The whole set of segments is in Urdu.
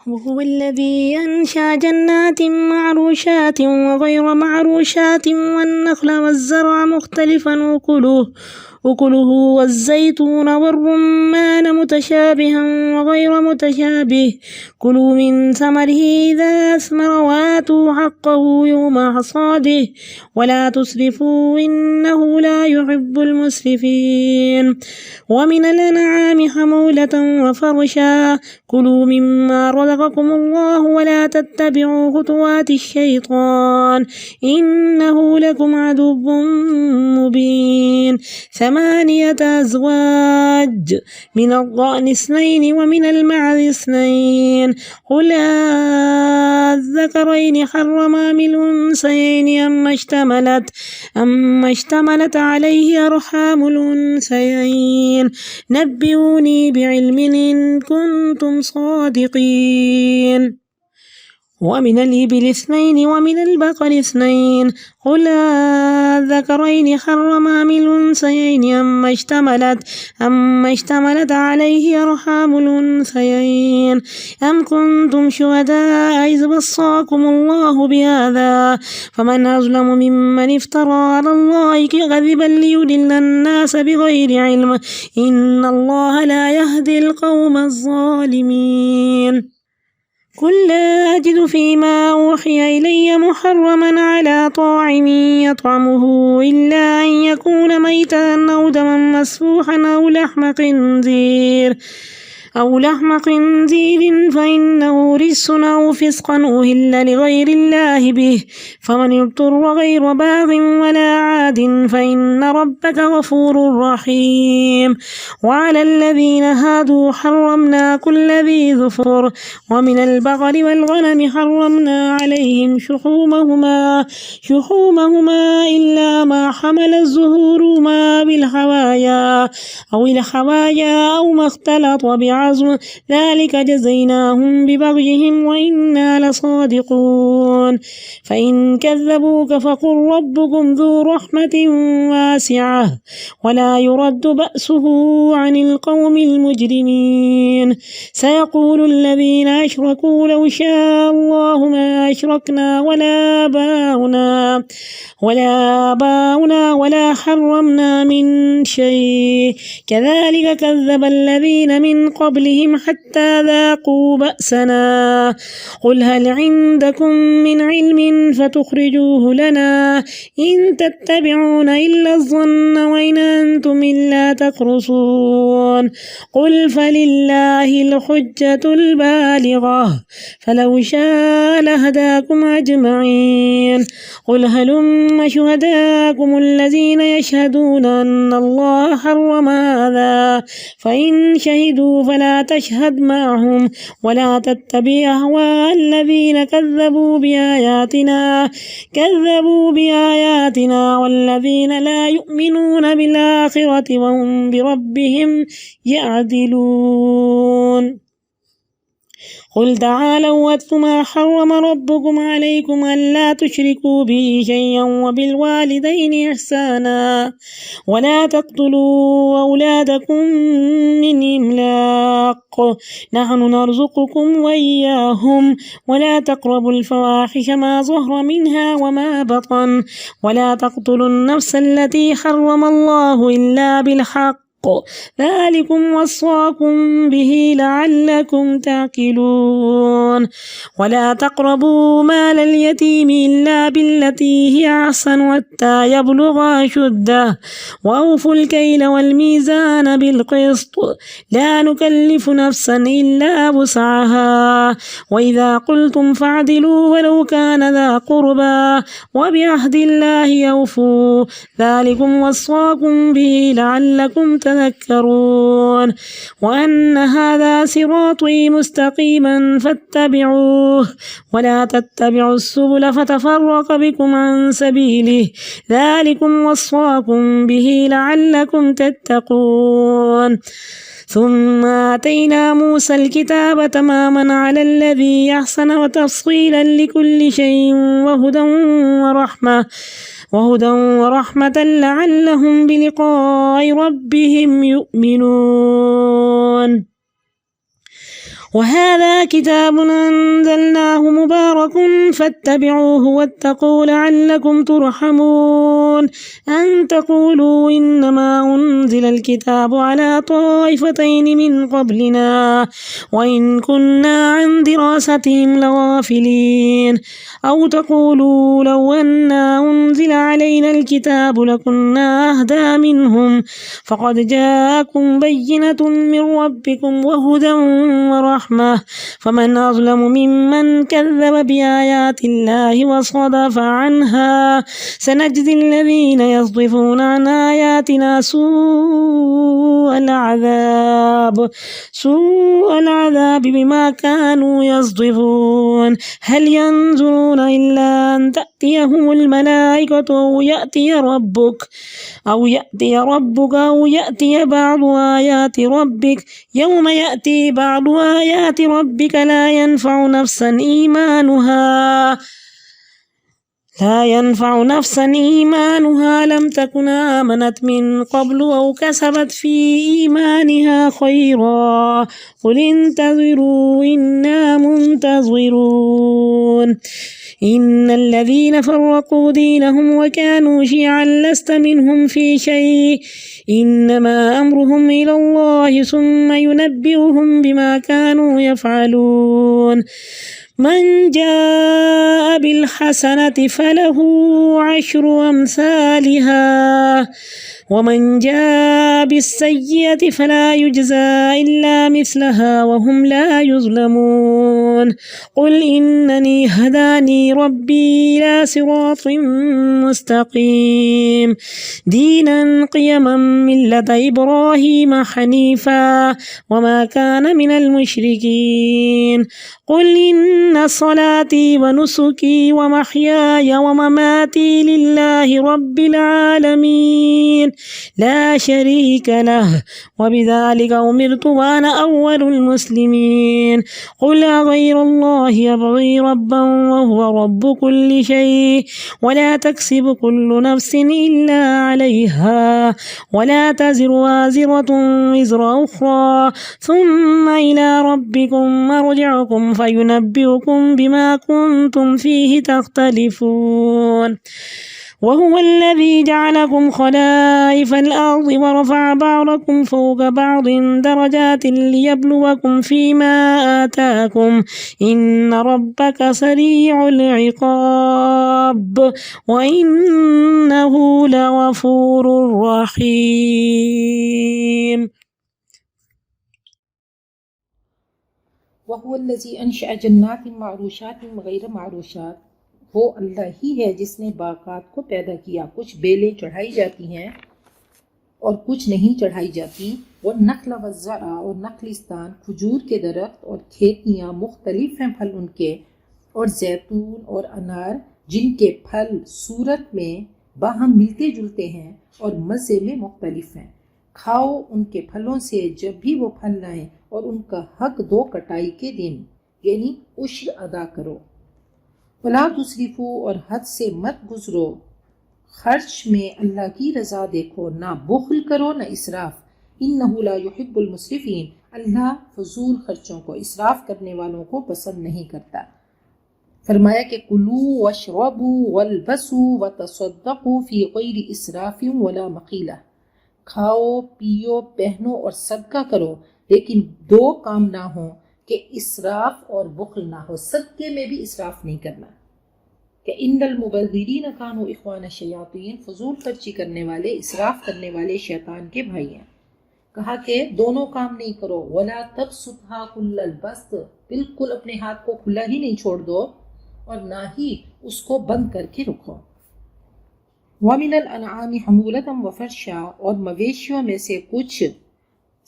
وهو الذي أنشأ جنات معروشات وغير معروشات والنخل والزرع مختلفا أكله والزيتون والرمان متشابها وغير متشابه كلوا من ثمره إذا أثمر وآتوا حقه يوم حصاده ولا تسرفوا إنه لا يحب المسرفين ومن الأنعام حمولة وفرشا كلوا مما رزقكم الله ولا تتبعوا خطوات الشيطان إنه لكم عدو مبين 8 أزواج من الضأن 2 ومن المعز 2 قل الذكرين حرم أم الأنثيين أما اشتملت عليه أرحام الأنثيين نبئوني بعلم إن كنتم صادقين ومن الإبل 2 ومن البقر 2 قل الذكرين حرم أم الأنثيين أما اشتملت عليه أرحام الأنثيين أم كنتم شهداء إذ وصاكم الله بهذا فمن أظلم ممن افترى على الله كذبا ليضل الناس بغير علم إن الله لا يهدي القوم الظالمين قل لا أجد فيما أوحي إلي محرما على طاعم يطعمه إلا أن يكون ميتا أو دما مسفوحا أو لحم خنزير فإنه رجس أو فسقا أهل لغير الله به فمن اضطر غير باغ ولا عاد فإن ربك غفور رحيم وعلى الذين هادوا حرمنا كل ذي ظفر ومن البقر والغنم حرمنا عليهم شحومهما إلا ما حمل ظهورهما بالحوايا أو ما اختلط بعظم ذلك جزيناهم ببغيهم وإنا لصادقون فإن كذبوك فقل ربكم ذو رحمة واسعة ولا يرد بأسه عن القوم المجرمين سيقول الذين أشركوا لو شاء الله ما أشركنا ولا آباؤنا ولا حرمنا من شيء كذلك كذب الذين من قبلهم حتى ذاقوا بأسنا قل هل عندكم من علم فتخرجوه لنا إن تتبعون إلا الظن وإن أنتم إلا تخرصون قل فلله الحجة البالغة فلو شاء لهداكم أجمعين قل هلم شهداكم الذين يشهدون أن الله حرم هذا فإن شهدوا فلا تشهد معهم ولا تتبع أهواء الذين كذبوا بآياتنا والذين لا يؤمنون بالآخرة وهم بربهم يعدلون قل تعالوا واتلوا ما حرم ربكم عليكم ألا تشركوا به شيئا وبالوالدين إحسانا ولا تقتلوا أولادكم من إملاق نحن نرزقكم وإياهم ولا تقربوا الفواحش ما ظهر منها وما بطن ولا تقتلوا النفس التي حرم الله إلا بالحق ذلكم وصاكم به لعلكم تعقلون ولا تقربوا مال اليتيم إلا بالتي هي أحسن حتى يبلغ أشده وأوفوا الكيل والميزان بالقسط لا نكلف نفسا إلا وسعها وإذا قلتم فاعدلوا ولو كان ذا قربى وبعهد الله أوفوا ذلكم وصاكم به لعلكم تذكرون وأن هذا صراطي مستقيما فاتبعوه ولا تتبعوا السبل فتفرق بكم عن سبيله ذلكم وصاكم به لعلكم تتقون ثم آتينا موسى الكتاب تماما على الذي أحسن وتفصيلا لكل شيء وهدى ورحمة لعلهم بلقاء ربهم يؤمنون وهذا كتاب أنزلناه مبارك فاتبعوه واتقوا لعلكم ترحمون أن تقولوا إنما أنزل الكتاب على طائفتين من قبلنا وإن كنا عن دراستهم لغافلين أو تقولوا لو أنا أنزل علينا الكتاب لكنا أهدى منهم فقد جاءكم بينة من ربكم وهدى ورحمة فمن أظلم ممن كذب بآيات الله وصدف عنها سنجزي الذين يصدفون عن آياتنا سوء العذاب بما كانوا يصدفون هل ينظرون إلا أن تأتيهم الملائكة أو يأتي ربك أو يأتي بعض آيات ربك يوم يأتي بعض آيات ربك لا ينفع نفسا إيمانها لم تكن آمنت من قبل أو كسبت في إيمانها خيرا قل انتظروا إنا منتظرون إن الذين فرقوا دينهم وكانوا شيعا لست منهم في شيء إنما أمرهم إلى الله ثم ينبئهم بما كانوا يفعلون من جاء بالحسنة فله 10 أمثالها ومن جاء بالسيئة فلا يجزى إلا مثلها وهم لا يظلمون قل إنني هداني ربي إلى صراط مستقيم دينا قيما ملة إبراهيم حنيفا وما كان من المشركين قل إن صلاتي ونسكي ومحياي ومماتي لله رب العالمين لا شريك له وبذلك أمرت وأنا أول المسلمين قل غير الله يبغي ربا وهو رب كل شيء ولا تكسب كل نفس إلا عليها ولا تزر وازرة وزر أخرى ثم إلى ربكم مرجعكم فينبئكم بما كنتم فيه تختلفون وهو الذي جعلكم خلائف الأرض ورفع بعضكم فوق بعض درجات ليبلوكم فيما آتاكم إن ربك سريع العقاب وإنه لغفور رحيم وهو الذي أنشأ جنات معروشات غیر معروشات وہ اللہ ہی ہے جس نے باغات کو پیدا کیا کچھ بیلیں چڑھائی جاتی ہیں اور کچھ نہیں چڑھائی جاتی والنخل والزرع اور نخلستان کھجور کے درخت اور کھیتیاں مختلف ہیں پھل ان کے اور زیتون اور انار جن کے پھل صورت میں باہم ملتے جلتے ہیں اور مزے میں مختلف ہیں کھاؤ ان کے پھلوں سے جب بھی وہ پھل لائیں اور ان کا حق دو کٹائی کے دن یعنی عشر ادا کرو ولا تصرفو اور حد سے مت گزرو خرچ میں اللہ کی رضا دیکھو نہ بخل کرو نہ اسراف انہ لا يحب المسرفین اللہ فضول خرچوں کو اسراف کرنے والوں کو پسند نہیں کرتا فرمایا کہ کلوا واشربوا والبسوا وتصدقوا فی غیر اسراف ولا مقیلہ کھاؤ پیو پہنو اور صدقہ کرو لیکن دو کام نہ ہوں کہ اسراف اور بخل نہ ہو صدقے میں بھی اسراف نہیں کرنا کہ ان المبذرین کانوا اخوان الشیاطین فضول خرچی کرنے والے اسراف کرنے والے شیطان کے بھائی ہیں کہا کہ دونوں کام نہیں کرو ولا تبسطھا کل البسط بالکل اپنے ہاتھ کو کھلا ہی نہیں چھوڑ دو اور نہ ہی اس کو بند کر کے رکھو وَمِنَ الْأَنْعَامِ حَمُولَةً وَفَرْشًا اور مویشیوں میں سے کچھ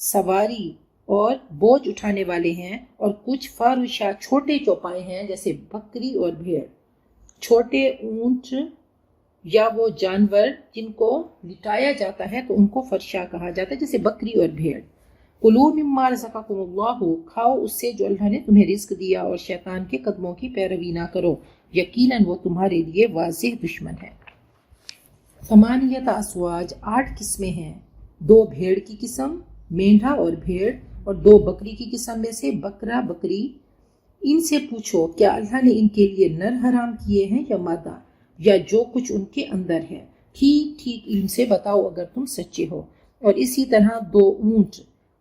سواری اور بوجھ اٹھانے والے ہیں اور کچھ فارشا چھوٹے چوپائے ہیں جیسے بکری اور بھیڑ چھوٹے اونٹ یا وہ جانور جن کو لٹایا جاتا ہے تو ان کو فرشا کہا جاتا ہے جیسے بکری اور بھیڑ کلوا مما رزقکم اللہ کھاؤ اس سے جو اللہ نے تمہیں رزق دیا اور شیطان کے قدموں کی پیروی نہ کرو یقیناً وہ تمہارے لیے واضح دشمن ہے 8 ازواج 8 قسمیں ہیں 2 بھیڑ کی قسم مینڈھا اور بھیڑ اور 2 بکری کی قسم میں سے بکرا بکری، ان سے پوچھو کیا اللہ نے ان کے لیے نر حرام کیے ہیں یا مادہ، یا جو کچھ ان کے اندر ہے، ٹھیک ٹھیک علم سے بتاؤ اگر تم سچے ہو۔ اور اسی طرح 2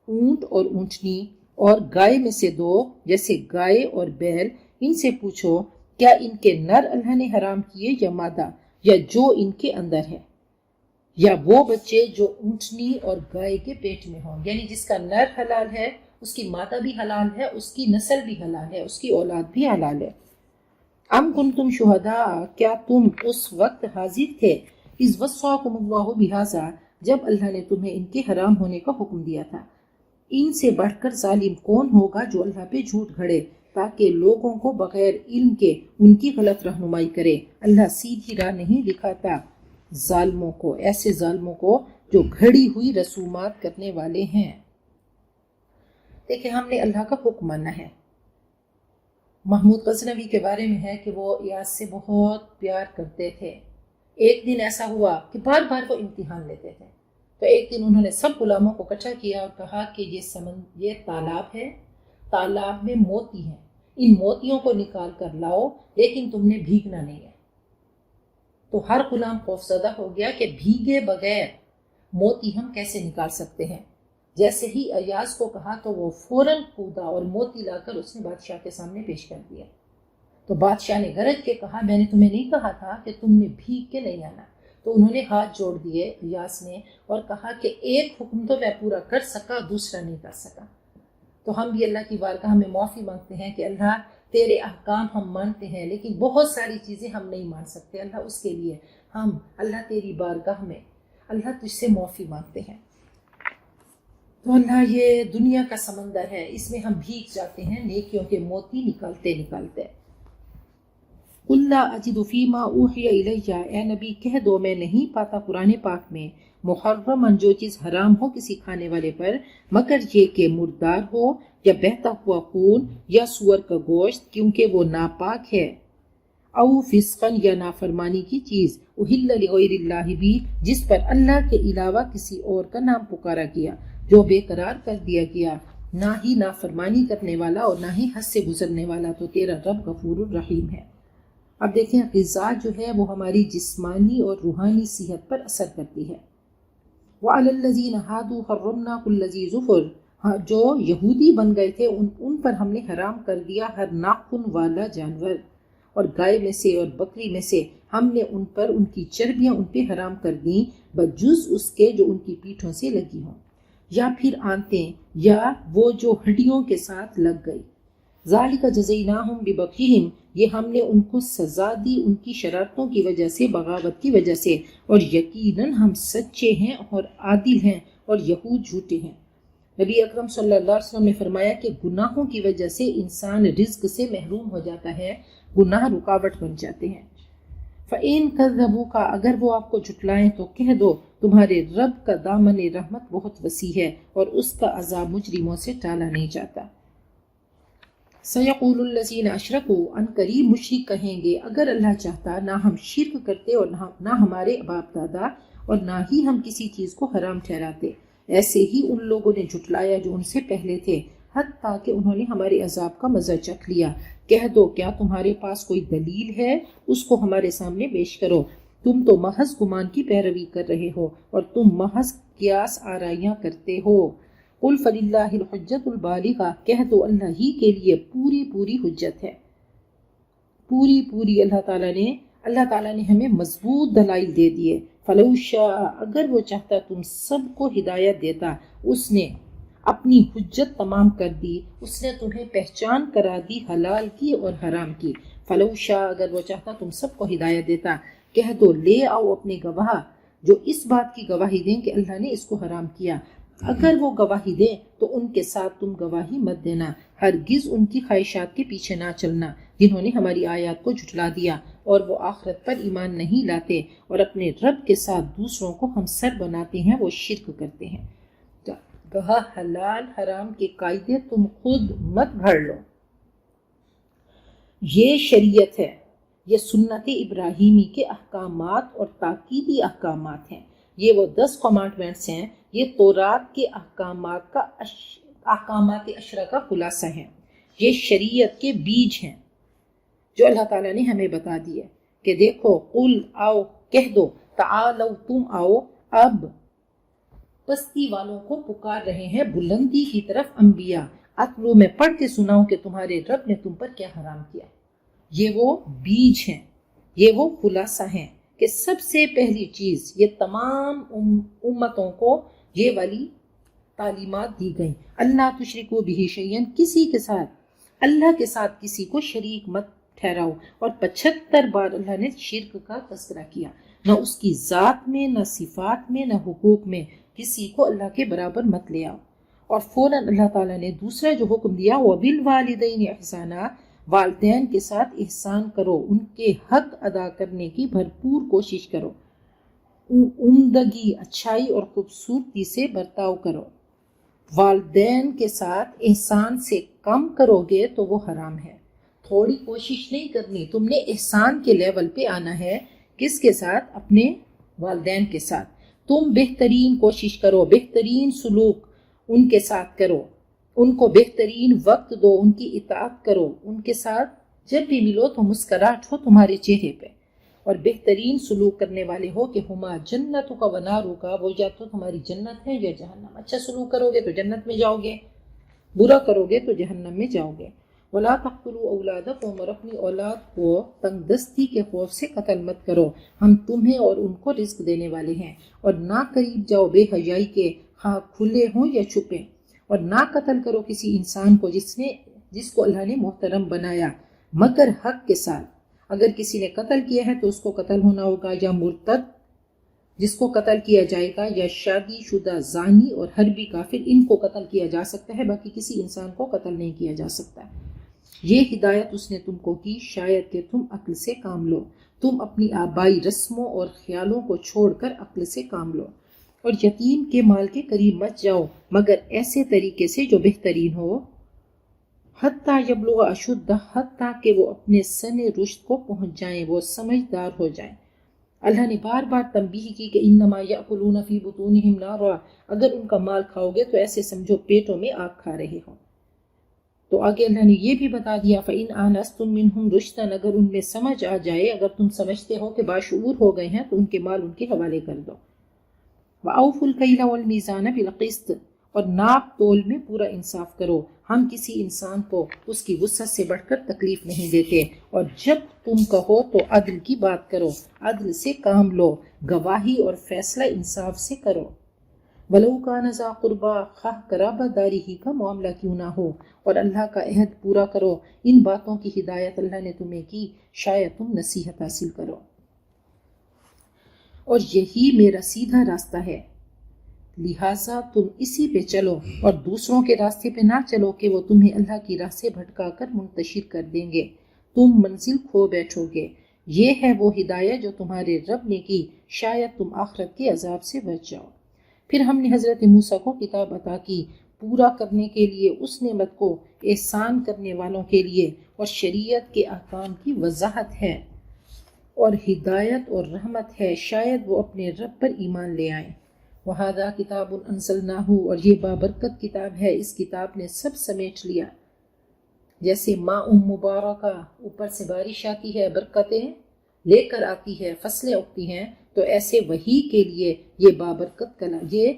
اونٹ اور اونٹنی اور گائے میں سے 2 جیسے گائے اور بیل، ان سے پوچھو کیا ان کے نر اللہ نے حرام کیے یا مادہ، یا جو ان کے اندر ہے، یا وہ بچے جو اونٹنی اور گائے کے پیٹ میں ہوں، یعنی جس کا نر حلال ہے اس کی مادہ بھی حلال ہے، اس کی نسل بھی حلال ہے، اس کی اولاد بھی حلال ہے۔ ام کنتم شہداء، کیا تم اس وقت حاضر تھے، اذ وصاکم اللہ بہذا، جب اللہ نے تمہیں ان کے حرام ہونے کا حکم دیا تھا۔ ان سے بڑھ کر ظالم کون ہوگا جو اللہ پہ جھوٹ گھڑے تاکہ لوگوں کو بغیر علم کے ان کی غلط رہنمائی کرے۔ اللہ سیدھی راہ نہیں دکھاتا ظالموں کو، ایسے ظالموں کو جو گھڑی ہوئی رسومات کرنے والے ہیں۔ دیکھیں ہم نے اللہ کا حکم مانا ہے۔ محمود غزنوی کے بارے میں ہے کہ وہ ایاز سے بہت پیار کرتے تھے۔ ایک دن ایسا ہوا کہ بار بار وہ امتحان لیتے تھے، تو ایک دن انہوں نے سب غلاموں کو اکٹھا کیا اور کہا کہ یہ تالاب ہے، تالاب میں موتی ہیں، ان موتیوں کو نکال کر لاؤ، لیکن تم نے بھیگنا نہیں ہے۔ تو ہر غلام خوفزدہ ہو گیا کہ بھیگے بغیر موتی ہم کیسے نکال سکتے ہیں۔ جیسے ہی ایاز کو کہا تو وہ فوراً کودا اور موتی لا کر اس نے بادشاہ کے سامنے پیش کر دیا۔ تو بادشاہ نے گرج کے کہا میں نے تمہیں نہیں کہا تھا کہ تم نے بھیگ کے نہیں آنا۔ تو انہوں نے ہاتھ جوڑ دیے ایاز نے اور کہا کہ ایک حکم تو میں پورا کر سکا، دوسرا نہیں کر سکا۔ تو ہم بھی اللہ کی بارگاہ میں معافی مانگتے ہیں کہ اللہ تیرے احکام ہم مانتے ہیں لیکن بہت ساری چیزیں ہم نہیں مان سکتے، اللہ اس کے لیے ہم اللہ تیری بارگاہ میں اللہ تجھ سے معافی مانگتے ہیں۔ تو اللہ یہ دنیا کا سمندر ہے، اس میں ہم بھیگ جاتے ہیں نیکیوں کے موتی نکالتے نکالتے۔ قُلْ لَا أَجِدُ فِي مَا أُوحِيَ إِلَيَّ، اے نبی کہہ دو میں نہیں پاتا قرآن پاک میں محرمن جو چیز حرام ہو کسی کھانے والے پر، مگر یہ کہ مردار ہو یا بہتا ہوا خون یا سور کا گوشت، کیونکہ وہ ناپاک ہے، او فسقن یا نافرمانی کی چیز، اہل لغیر اللہ بھی جس پر اللہ کے علاوہ کسی اور کا نام پکارا گیا، جو بے قرار کر دیا گیا، نہ ہی نافرمانی کرنے والا اور نہ ہی حد سے گزرنے والا، تو تیرا رب غفور الرحیم ہے۔ اب دیکھیں غذا جو ہے وہ ہماری جسمانی اور روحانی صحت پر اثر کرتی ہے۔ وَعَلَى الَّذِينَ هَادُوا حَرَّمْنَا كُلَّ ذِي ظُفُرٍ، جو یہودی بن گئے تھے ان پر ہم نے حرام کر دیا ہر ناخن والا جانور، اور گائے میں سے اور بکری میں سے ہم نے ان پر ان کی چربیاں ان پہ حرام کر دیں، بجز اس کے جو ان کی پیٹھوں سے لگی ہوں، یا پھر آنتیں یا وہ جو ہڈیوں کے ساتھ لگ گئی۔ ذَلِكَ جَزَيْنَاهُمْ بِبَغْيِهِمْ، یہ ہم نے ان کو سزا دی ان کی شرارتوں کی وجہ سے، بغاوت کی وجہ سے، اور یقیناً ہم سچے ہیں اور عادل ہیں اور یہود جھوٹے ہیں۔ نبی اکرم صلی اللہ علیہ وسلم نے فرمایا کہ گناہوں کی وجہ سے انسان رزق سے محروم ہو جاتا ہے، گناہ رکاوٹ بن جاتے ہیں۔ فَإِن كَذَّبُوكَ، اگر وہ آپ کو جھٹلائیں تو کہہ دو تمہارے رب کا دامن رحمت بہت وسیع ہے اور اس کا عذاب مجرموں سے ٹالا نہیں جاتا۔ سَيَقُولُ الَّذِينَ أَشْرَكُوا، ان قریب مشرک کہیں گے اگر اللہ چاہتا نہ ہم شرک کرتے اور نہ ہمارے باپ دادا اور نہ ہی ہم کسی چیز کو حرام ٹھہراتے، ایسے ہی ان لوگوں نے جھٹلایا جو ان سے پہلے تھے، حتیٰ کہ انہوں نے ہمارے عذاب کا مزہ چکھ لیا۔ کہہ دو کیا تمہارے پاس کوئی دلیل ہے، اس کو ہمارے سامنے پیش کرو، تم تو محض گمان کی پیروی کر رہے ہو اور تم محض قیاس آرائیاں کرتے ہو۔ قُلْ فَلِلَّهِ الْحُجَّةُ الْبَالِغَةُ، کہہ دو اللہ ہی کے لیے پوری پوری حجت ہے، پوری پوری اللہ تعالیٰ نے ہمیں مضبوط دلائل دے دیے۔ فَلَوْ شَاءَ، اگر وہ چاہتا تم سب کو ہدایت دیتا، اس نے اپنی حجت تمام کر دی، اس نے تمہیں پہچان کرا دی حلال کی اور حرام کی۔ فَلَوْ شَاءَ، اگر وہ چاہتا تم سب کو ہدایت دیتا، کہہ دو لے آؤ اپنے گواہ جو اس بات کی گواہی دیں کہ اللہ نے اس کو حرام کیا، اگر وہ گواہی دیں تو ان کے ساتھ تم گواہی مت دینا، ہرگز ان کی خواہشات کے پیچھے نہ چلنا جنہوں نے ہماری آیات کو جھٹلا دیا اور وہ آخرت پر ایمان نہیں لاتے اور اپنے رب کے ساتھ دوسروں کو ہمسر بناتے ہیں، وہ شرک کرتے ہیں۔ کہا حلال حرام کے قاعدے تم خود مت گھڑ لو، یہ شریعت ہے، یہ سنت ابراہیمی کے احکامات اور تاکیدی احکامات ہیں، یہ وہ 10 کمانڈمنٹس ہیں، یہ تورات کے احکامات احکامات اشرا کا خلاصہ ہیں، یہ شریعت کے بیج ہیں جو اللہ تعالیٰ نے ہمیں بتا دیے کہ دیکھو قل آؤ کہہ دو، تعالو تم آؤ، اب پستی والوں کو پکار رہے ہیں بلندی کی طرف انبیاء، اتلو میں پڑھ کے سناؤں کہ تمہارے رب نے تم پر کیا حرام کیا۔ یہ وہ بیج ہیں، یہ وہ خلاصہ ہیں کہ سب سے پہلی چیز یہ تمام امتوں کو یہ والی تعلیمات دی گئیں، اللہ تشرکو بہ شیئا، کسی کے ساتھ اللہ کے ساتھ کسی کو شریک مت ٹھہراؤ، اور 75 بار اللہ نے شرک کا تذکرہ کیا، نہ اس کی ذات میں، نہ صفات میں، نہ حقوق میں، کسی کو اللہ کے برابر مت لے آؤ۔ اور فوراً اللہ تعالیٰ نے دوسرا جو حکم دیا وَبِالْوَالِدَيْنِ احسانا، والدین کے ساتھ احسان کرو، ان کے حق ادا کرنے کی بھرپور کوشش کرو، عمدگی، اچھائی اور خوبصورتی سے برتاؤ کرو۔ والدین کے ساتھ احسان سے کم کرو گے تو وہ حرام ہے، تھوڑی کوشش نہیں کرنی، تم نے احسان کے لیول پہ آنا ہے۔ کس کے ساتھ؟ اپنے والدین کے ساتھ تم بہترین کوشش کرو، بہترین سلوک ان کے ساتھ کرو، ان کو بہترین وقت دو، ان کی اطاعت کرو، ان کے ساتھ جب بھی ملو تو مسکراہٹ ہو تمہارے چہرے پہ، اور بہترین سلوک کرنے والے ہو کہ ہما جنتوں کا وناروں کا، وہ یا تو تمہاری جنت ہے یا جہنم۔ اچھا سلوک کرو گے تو جنت میں جاؤ گے، برا کرو گے تو جہنم میں جاؤ گے۔ وَلَا تَقْتُلُوا أَوْلَادَكُمْ، اور اپنی اولاد کو تنگ دستی کے خوف سے قتل مت کرو، ہم تمہیں اور ان کو رزق دینے والے ہیں۔ اور نہ قریب جاؤ بے حیائی کے، خواہ کھلے ہوں یا چھپے، اور نہ قتل کرو کسی انسان کو جس کو اللہ نے محترم بنایا، مگر حق کے ساتھ۔ اگر کسی نے قتل کیا ہے تو اس کو قتل ہونا ہوگا، یا مرتد جس کو قتل کیا جائے گا، یا شادی شدہ زانی اور حربی کافر، ان کو قتل کیا جا سکتا ہے، باقی کسی انسان کو قتل نہیں کیا جا سکتا۔ یہ ہدایت اس نے تم کو کی شاید کہ تم عقل سے کام لو، تم اپنی آبائی رسموں اور خیالوں کو چھوڑ کر عقل سے کام لو۔ اور یتیم کے مال کے قریب مت جاؤ مگر ایسے طریقے سے جو بہترین ہو، حتیٰ یبلغ اشدہ، حتیٰ کہ وہ اپنے سن رشد کو پہنچ جائیں، وہ سمجھدار ہو جائیں۔ اللہ نے بار بار تنبیہ کی کہ انما یأکلون فی بطونہم نارا، اگر ان کا مال کھاؤ گے تو ایسے سمجھو پیٹوں میں آگ کھا رہے ہو۔ تو آگے اللہ نے یہ بھی بتا دیا فَإِنْ آنَسْتُم مِّنْهُمْ رُشْدًا، اگر ان میں سمجھ آ جائے، اگر تم سمجھتے ہو کہ باشعور ہو گئے ہیں تو ان کے مال ان کے حوالے کر دو۔ وَأَوْفُوا الْكَيْلَ وَالْمِيزَانَ بِالْقِسْطِ، اور ناپ تول میں پورا انصاف کرو، ہم کسی انسان کو اس کی وسعت سے بڑھ کر تکلیف نہیں دیتے۔ اور جب تم کہو تو عدل کی بات کرو، عدل سے کام لو، گواہی اور فیصلہ انصاف سے کرو۔ وَلَوْ كَانَ ذَا قُرْبَىٰ، خواہ قرابت داری ہی کا معاملہ کیوں نہ ہو، اور اللہ کا عہد پورا کرو۔ ان باتوں کی ہدایت اللہ نے تمہیں کی، شاید تم نصیحت حاصل کرو۔ اور یہی میرا سیدھا راستہ ہے، لہٰذا تم اسی پہ چلو، اور دوسروں کے راستے پہ نہ چلو کہ وہ تمہیں اللہ کی راہ سے بھٹکا کر منتشر کر دیں گے، تم منزل کھو بیٹھو گے۔ یہ ہے وہ ہدایت جو تمہارے رب نے کی، شاید تم آخرت کے عذاب سے بچ جاؤ۔ پھر ہم نے حضرت موسیٰ کو کتاب عطا کی، پورا کرنے کے لیے اس نعمت کو، احسان کرنے والوں کے لیے، اور شریعت کے احکام کی وضاحت ہے، اور ہدایت اور رحمت ہے، شاید وہ اپنے رب پر ایمان لے آئیں۔ وَهَذَا كِتَابٌ أَنزَلْنَاهُ، اور یہ بابرکت کتاب ہے، اس کتاب نے سب سمیٹ لیا۔ جیسے ماء مبارکہ، اوپر سے بارش آتی ہے، برکتیں لے کر آتی ہے، فصلیں اگتی ہیں، تو ایسے وحی کے لیے یہ بابرکت کلام، یہ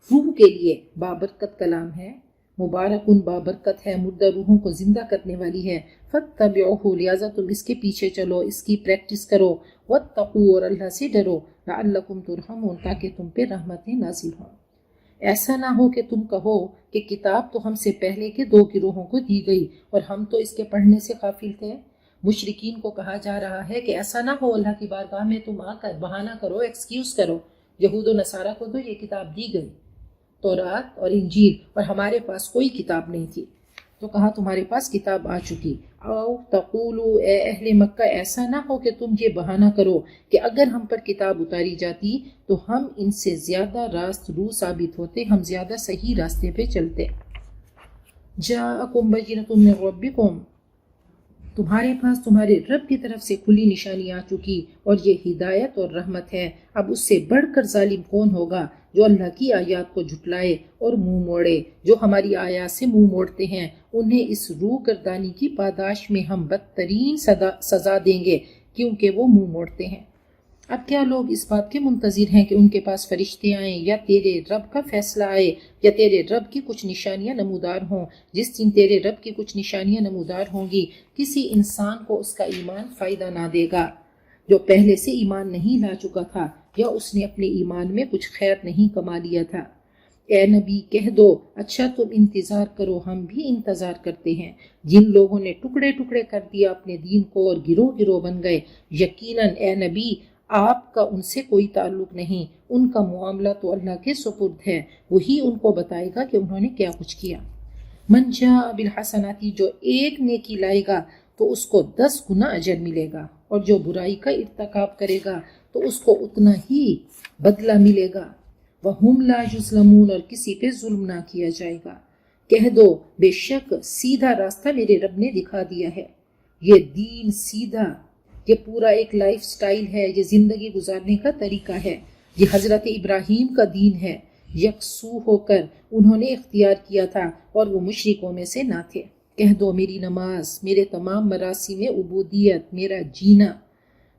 روح کے لیے بابرکت کلام ہے، مبارک بابرکت ہے، مردہ روحوں کو زندہ کرنے والی ہے۔ فَاتَّبِعُوهُ، لہٰذا تم اس کے پیچھے چلو، اس کی پریکٹس کرو۔ وَاتَّقُوا، اور اللہ سے ڈرو، لَعَلَّكُمْ تُرْحَمُونَ، تاکہ تم پہ رحمتیں نازل ہوں۔ ایسا نہ ہو کہ تم کہو کہ کتاب تو ہم سے پہلے کے 2 گروہوں کو دی گئی اور ہم تو اس کے پڑھنے سے غافل تھے۔ مشرکین کو کہا جا رہا ہے کہ ایسا نہ ہو اللہ کی بارگاہ میں تم آ کر بہانہ کرو، ایکسکیوز کرو، یہود و نصارہ کو تو یہ کتاب دی گئی، تورات اور انجیل، اور ہمارے پاس کوئی کتاب نہیں تھی، تو کہا تمہارے پاس کتاب آ چکی۔ او تقولو، اے اہل مکہ، ایسا نہ ہو کہ تم یہ بہانہ کرو کہ اگر ہم پر کتاب اتاری جاتی تو ہم ان سے زیادہ راست رو ثابت ہوتے، ہم زیادہ صحیح راستے پہ چلتے۔ جاءکم بینۃ من ربکم، تمہارے پاس تمہارے رب کی طرف سے کھلی نشانی آ چکی اور یہ ہدایت اور رحمت ہے۔ اب اس سے بڑھ کر ظالم کون ہوگا جو اللہ کی آیات کو جھٹلائے اور منہ موڑے۔ جو ہماری آیات سے منہ موڑتے ہیں انہیں اس روح گردانی کی پاداش میں ہم بدترین سزا دیں گے کیونکہ وہ منہ موڑتے ہیں۔ اب کیا لوگ اس بات کے منتظر ہیں کہ ان کے پاس فرشتے آئیں یا تیرے رب کا فیصلہ آئے یا تیرے رب کی کچھ نشانیاں نمودار ہوں؟ جس دن تیرے رب کی کچھ نشانیاں نمودار ہوں گی کسی انسان کو اس کا ایمان فائدہ نہ دے گا جو پہلے سے ایمان نہیں لا چکا تھا یا اس نے اپنے ایمان میں کچھ خیر نہیں کما لیا تھا۔ اے نبی کہہ دو اچھا تم انتظار کرو ہم بھی انتظار کرتے ہیں۔ جن لوگوں نے ٹکڑے ٹکڑے کر دیا اپنے دین کو اور گروہ گروہ بن گئے، یقیناً اے نبی آپ کا ان سے کوئی تعلق نہیں، ان کا معاملہ تو اللہ کے سپرد ہے، وہی ان کو بتائے گا کہ انہوں نے کیا کچھ کیا۔ من جاء بالحسناتی جو ایک نیکی لائے گا تو اس کو 10 گنا اجر ملے گا، اور جو برائی کا ارتکاب کرے گا تو اس کو اتنا ہی بدلہ ملے گا۔ وَهُمْ لَا يُظْلَمُونَ اور کسی پہ ظلم نہ کیا جائے گا۔ کہہ دو بے شک سیدھا راستہ میرے رب نے دکھا دیا ہے۔ یہ دین سیدھا، یہ پورا ایک لائف سٹائل ہے، یہ زندگی گزارنے کا طریقہ ہے، یہ حضرت ابراہیم کا دین ہے۔ یکسو ہو کر انہوں نے اختیار کیا تھا اور وہ مشرکوں میں سے نہ تھے۔ کہہ دو میری نماز، میرے تمام مراسم عبودیت، میرا جینا،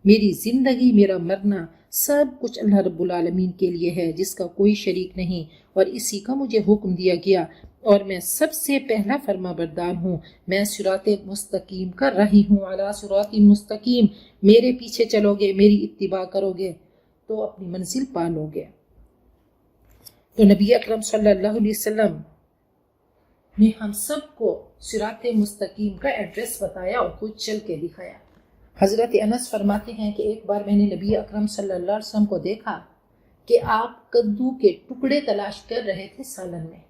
میری زندگی، میرا مرنا، سب کچھ اللہ رب العالمین کے لیے ہے جس کا کوئی شریک نہیں، اور اسی کا مجھے حکم دیا گیا اور میں سب سے پہلا فرما بردار ہوں۔ میں صراط مستقیم کر رہی ہوں، علی صراط مستقیم۔ میرے پیچھے چلو گے، میری اتباع کرو گے تو اپنی منزل پالو گے۔ تو نبی اکرم صلی اللہ علیہ وسلم نے ہم سب کو صراط مستقیم کا ایڈریس بتایا اور خود چل کے دکھایا۔ حضرت انس فرماتے ہیں کہ ایک بار میں نے نبی اکرم صلی اللہ علیہ وسلم کو دیکھا کہ آپ کدو کے ٹکڑے تلاش کر رہے تھے سالن میں۔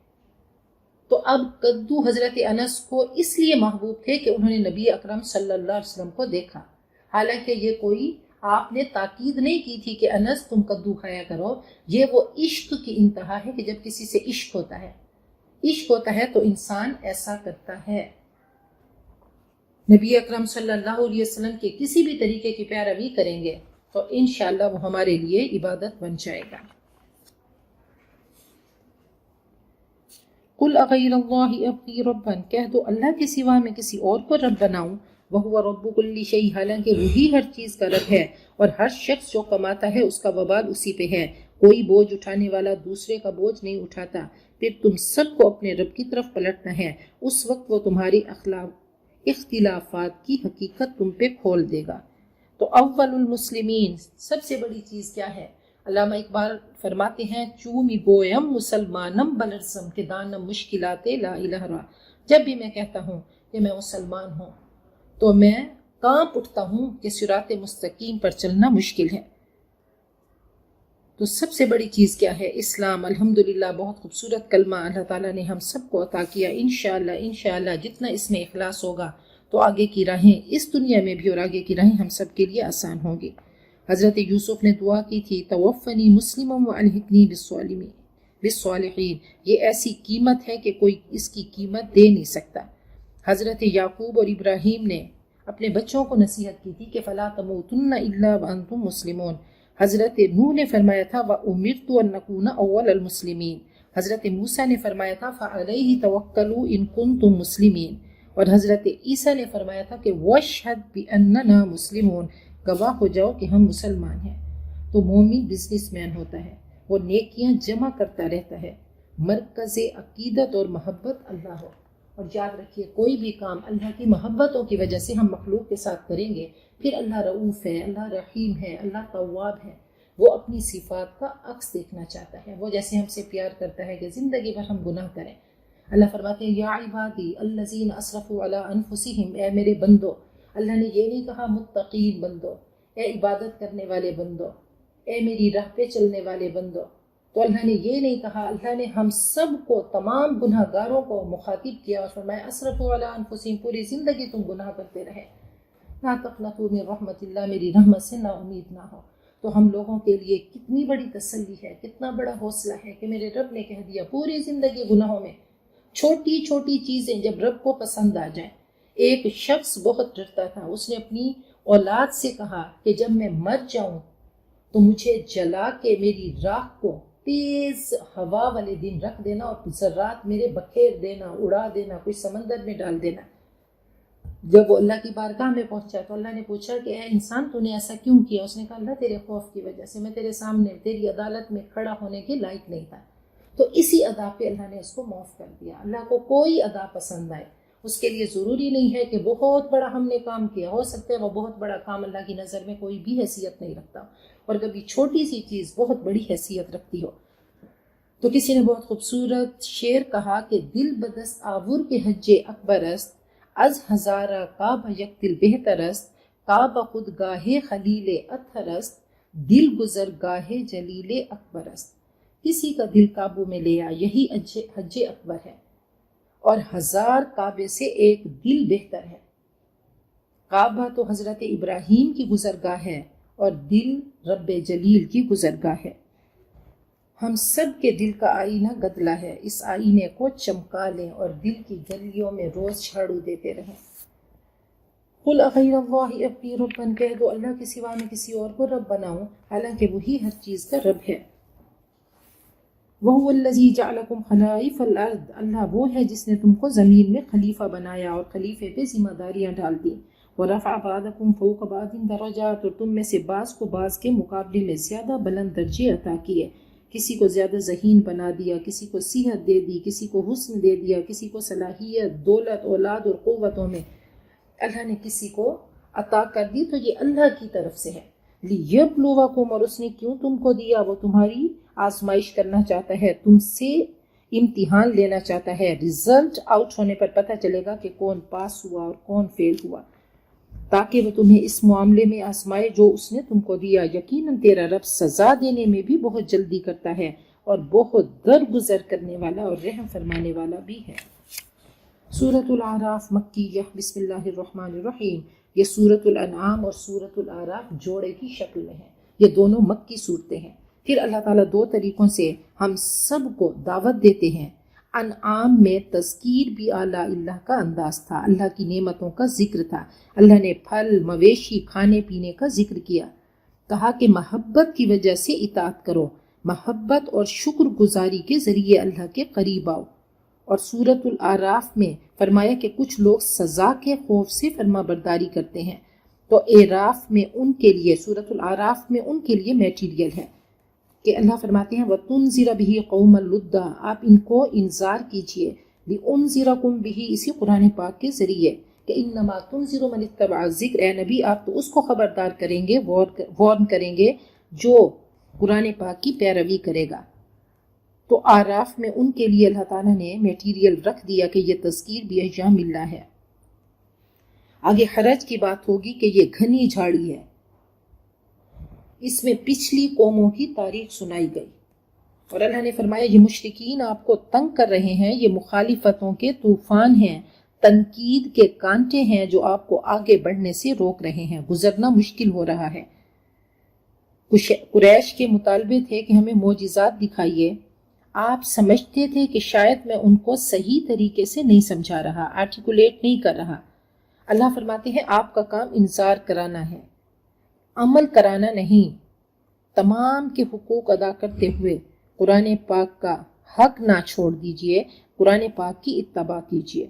تو اب کدو حضرت انس کو اس لیے محبوب تھے کہ انہوں نے نبی اکرم صلی اللہ علیہ وسلم کو دیکھا، حالانکہ یہ کوئی آپ نے تاکید نہیں کی تھی کہ انس تم کدو کھایا کرو۔ یہ وہ عشق کی انتہا ہے کہ جب کسی سے عشق ہوتا ہے، عشق ہوتا ہے تو انسان ایسا کرتا ہے۔ نبی اکرم صلی اللہ علیہ وسلم کے کسی بھی طریقے کی پیروی کریں گے تو انشاءاللہ وہ ہمارے لیے عبادت بن جائے گا۔ قل اغیر اللہ ابغی ربا کہہ دو اللہ کے سوا میں کسی اور کو رب بناؤں، وہو رب کل شیء حالانکہ وہی ہر چیز کا رب ہے، اور ہر شخص جو کماتا ہے اس کا وبال اسی پہ ہے۔ کوئی بوجھ اٹھانے والا دوسرے کا بوجھ نہیں اٹھاتا، پھر تم سب کو اپنے رب کی طرف پلٹنا ہے، اس وقت وہ تمہاری اختلافات کی حقیقت تم پہ کھول دے گا۔ تو اول المسلمین سب سے بڑی چیز کیا ہے؟ علامہ اقبال فرماتے ہیں چومی گویم مسلمانم بلرزم کے دانم مشکلات لا الہ را، جب بھی میں کہتا ہوں کہ میں مسلمان ہوں تو میں کانپ اٹھتا ہوں کہ صراط مستقیم پر چلنا مشکل ہے۔ تو سب سے بڑی چیز کیا ہے؟ اسلام۔ الحمدللہ بہت خوبصورت کلمہ اللہ تعالیٰ نے ہم سب کو عطا کیا۔ انشاءاللہ جتنا اس میں اخلاص ہوگا تو آگے کی راہیں اس دنیا میں بھی اور آگے کی راہیں ہم سب کے لیے آسان ہوں گی۔ حضرت یوسف نے دعا کی تھی توفنی مسلما والحقنی بالصالحین، یہ ایسی قیمت ہے کہ کوئی اس کی قیمت دے نہیں سکتا۔ حضرت یعقوب اور ابراہیم نے اپنے بچوں کو نصیحت کی تھی کہ فلا تموتن الا وانتم مسلمون۔ حضرت نوح نے فرمایا تھا وَأُمِرْتُ أَن نَّكُونَ أَوَّلَ الْمُسْلِمِينَ۔ حضرت موسیٰ نے فرمایا تھا فَعَلَيْهِ تَوَكَّلُوا إِن كُنتُم مُّسْلِمِينَ، اور حضرت عیسیٰ نے فرمایا تھا کہ وَاشْهَدْ بِأَنَّنَا مُسْلِمُونَ، گواہ ہو جاؤ کہ ہم مسلمان ہیں۔ تو مومن بزنس مین ہوتا ہے، وہ نیکیاں جمع کرتا رہتا ہے، مرکز عقیدت اور محبت اللہ ہو۔ اور یاد رکھیے کوئی بھی کام اللہ کی محبتوں کی وجہ سے ہم مخلوق کے ساتھ کریں گے، پھر اللہ رؤوف ہے، اللہ رحیم ہے، اللہ تواب ہے، وہ اپنی صفات کا عکس دیکھنا چاہتا ہے۔ وہ جیسے ہم سے پیار کرتا ہے کہ زندگی بھر ہم گناہ کریں، اللہ فرماتے ہیں یا عبادی الذین اسرفوا علی انفسہم، اے میرے بندو۔ اللہ نے یہ نہیں کہا متقین بندو، اے عبادت کرنے والے بندو، اے میری راہ پہ چلنے والے بندو۔ تو اللہ نے یہ نہیں کہا، اللہ نے ہم سب کو تمام گناہ گاروں کو مخاطب کیا اور فرمایا اسرفوا علی انفسہم، پوری زندگی تم گناہ کرتے رہے، لا تقنطوا من رحمت اللہ، میری رحمت سے نا امید نہ ہو۔ تو ہم لوگوں کے لیے کتنی بڑی تسلی ہے، کتنا بڑا حوصلہ ہے کہ میرے رب نے کہہ دیا پوری زندگی گناہوں میں، چھوٹی چھوٹی چیزیں جب رب کو پسند آ جائیں، ایک شخص بہت ڈرتا تھا، اس نے اپنی اولاد سے کہا کہ جب میں مر جاؤں تو مجھے جلا کے میری راکھ کو تیز ہوا والے دن رکھ دینا اور ذرات میرے بکھیر دینا، اڑا دینا، کوئی سمندر میں ڈال دینا۔ جب وہ اللہ کی بارگاہ میں پہنچا تو اللہ نے پوچھا کہ اے انسان تو نے ایسا کیوں کیا؟ اس نے کہا اللہ تیرے خوف کی وجہ سے، میں تیرے سامنے تیری عدالت میں کھڑا ہونے کے لائق نہیں تھا۔ تو اسی ادا پہ اللہ نے اس کو معاف کر دیا۔ اللہ کو کوئی ادا پسند آئے، اس کے لیے ضروری نہیں ہے کہ بہت بڑا ہم نے کام کیا، ہو سکتا ہے وہ بہت بڑا کام اللہ کی نظر میں کوئی بھی حیثیت نہیں رکھتا، اور کبھی چھوٹی سی چیز بہت بڑی حیثیت رکھتی ہو۔ تو کسی نے بہت خوبصورت شعر کہا کہ دل بدست آور کے حج اکبر است، از ہزارہ کعبہ یک دل بہتر است، کعبہ خود گاہ خلیل اطہر است، دل گزر گاہ جلیل اکبر است۔ کسی کا دل قابو میں لے آ، یہی حج اکبر ہے، اور 1000 کعبے سے ایک دل بہتر ہے۔ کعبہ تو حضرت ابراہیم کی گزرگاہ ہے اور دل رب جلیل کی گزرگاہ ہے۔ ہم سب کے دل کا آئینہ گدلا ہے، اس آئینے کو چمکا لیں اور دل کی گلیوں میں روز جھاڑو دیتے رہیں۔ قل اغیر اللہ ابغی ربا، کہہ دو اللہ کے سوا میں کسی اور کو رب بناؤں، حالانکہ وہی ہر چیز کا رب ہے۔ وَهُوَ الَّذِي جَعَلَكُمْ خَلَائِفَ الْأَرْضِ، اللہ وہ ہے جس نے تم کو زمین میں خلیفہ بنایا اور خلیفے پہ ذمہ داریاں ڈال دی۔ وَرَفَعَ بَعْضَكُمْ فَوْقَ بَعْضٍ دَرَجَاتٍ، اور تم میں سے بعض کو بعض کے مقابلے میں زیادہ بلند درجے عطا کیے، کسی کو زیادہ ذہین بنا دیا، کسی کو صحت دے دی، کسی کو حسن دے دیا، کسی کو صلاحیت، دولت، اولاد اور قوتوں میں اللہ نے کسی کو عطا کر دی، تو یہ اللہ کی طرف سے ہے۔ لِيَبْلُوَكُمْ، اور اس نے کیوں تم کو دیا؟ وہ تمہاری آزمائش کرنا چاہتا ہے، تم سے امتحان لینا چاہتا ہے۔ رزلٹ آؤٹ ہونے پر پتہ چلے گا کہ کون پاس ہوا اور کون فیل ہوا، تاکہ وہ تمہیں اس معاملے میں آزمائے جو اس نے تم کو دیا۔ یقیناً تیرا رب سزا دینے میں بھی بہت جلدی کرتا ہے اور بہت درگزر کرنے والا اور رحم فرمانے والا بھی ہے۔ سورۃ الاعراف مکیہ، بسم اللہ الرحمن الرحیم۔ یہ سورۃ الانعام اور سورۃ الاعراف جوڑے کی شکل میں ہیں، یہ دونوں مکی صورتیں ہیں۔ پھر اللہ تعالیٰ 2 طریقوں سے ہم سب کو دعوت دیتے ہیں۔ انعام میں تذکیر بھی اعلیٰ اللہ کا انداز تھا، اللہ کی نعمتوں کا ذکر تھا، اللہ نے پھل مویشی کھانے پینے کا ذکر کیا، کہا کہ محبت کی وجہ سے اطاعت کرو، محبت اور شکر گزاری کے ذریعے اللہ کے قریب آؤ۔ اور سورۃ الاعراف میں فرمایا کہ کچھ لوگ سزا کے خوف سے فرما برداری کرتے ہیں، تو اعراف میں ان کے لیے، سورۃ الاعراف میں ان کے لیے میٹیریل ہے کہ اللہ فرماتے ہیں وَتُنذِرَ بِهِ قَوْمًا لُدًّا، آپ ان کو انذار کیجئے، لِأُنذِرَكُمْ بِهِ، اسی قرآن پاک کے ذریعے، کہ انما تنذر من اتبع الذکر، اے نبی آپ تو اس کو خبردار کریں گے، وارن کریں گے جو قرآن پاک کی پیروی کرے گا۔ تو آراف میں ان کے لیے اللہ تعالیٰ نے میٹیریل رکھ دیا کہ یہ تذکیر بھی ایام اللہ ہے۔ آگے حرج کی بات ہوگی کہ یہ گھنی جھاڑی ہے، اس میں پچھلی قوموں کی تاریخ سنائی گئی، اور اللہ نے فرمایا یہ مشرکین آپ کو تنگ کر رہے ہیں، یہ مخالفتوں کے طوفان ہیں، تنقید کے کانٹے ہیں جو آپ کو آگے بڑھنے سے روک رہے ہیں، گزرنا مشکل ہو رہا ہے۔ قریش کے مطالبے تھے کہ ہمیں معجزات دکھائیے، آپ سمجھتے تھے کہ شاید میں ان کو صحیح طریقے سے نہیں سمجھا رہا، آرٹیکولیٹ نہیں کر رہا۔ اللہ فرماتے ہیں آپ کا کام انذار کرانا ہے، عمل کرانا نہیں۔ تمام کے حقوق ادا کرتے ہوئے قرآن پاک کا حق نہ چھوڑ دیجئے، قرآن پاک کی اتباع کیجئے۔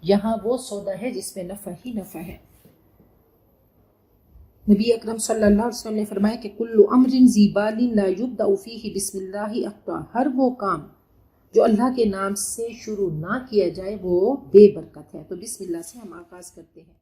یہاں وہ سودا ہے جس میں نفع ہی نفع ہے۔ نبی اکرم صلی اللہ علیہ وسلم نے فرمایا کہ کل امر ذی بال لا یبدأ فیہ بسم اللہ اخطا، ہر وہ کام جو اللہ کے نام سے شروع نہ کیا جائے وہ بے برکت ہے۔ تو بسم اللہ سے ہم آغاز کرتے ہیں۔